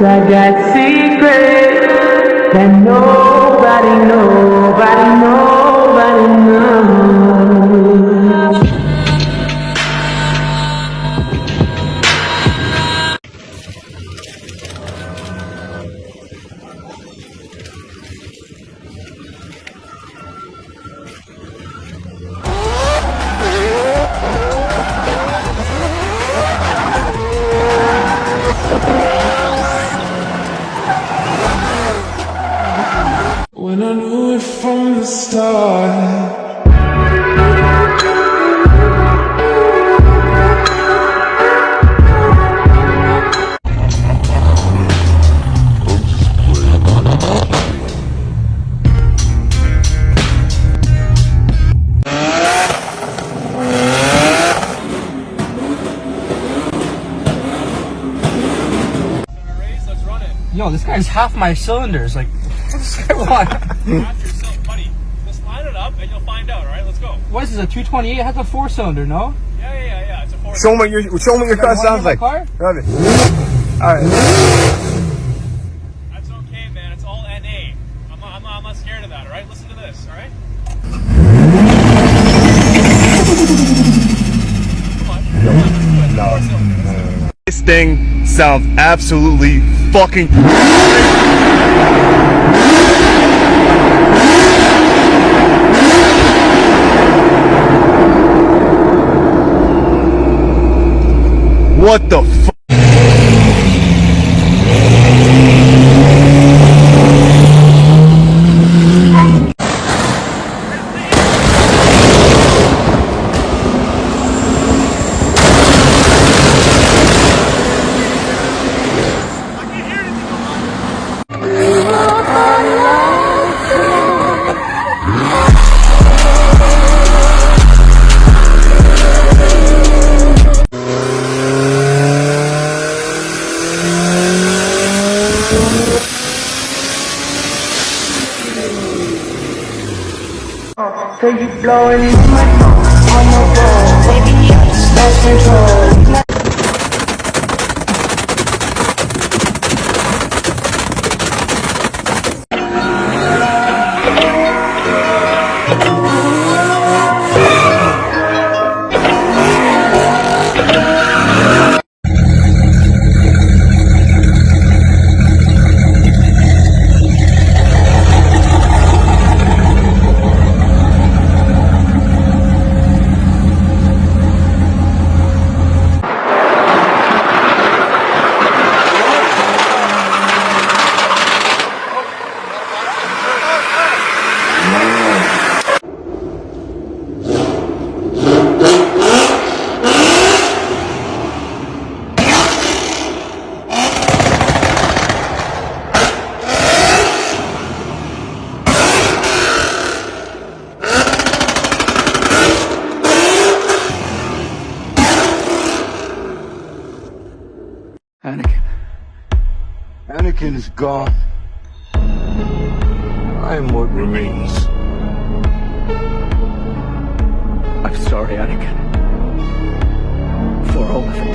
I got secrets that nobody knows. When I knew it from the start. Yo, this guy's half my cylinders. Like, what's this guy want? Half yourself, buddy. Just line it up and you'll find out, alright? Let's go. What is this, a 228? It has a 4-cylinder, no? Yeah. It's a 4. Show me your car sounds like. Car? Alright. That's okay, man. It's all NA. I'm not scared of that, alright? Listen to this, alright? Come on. Let's do it. No. This thing sounds absolutely fucking. What the fuck? So you blowing in my phone on the road, baby, I just lost control. Anakin is gone. I am what remains. I'm sorry, Anakin. For all of it.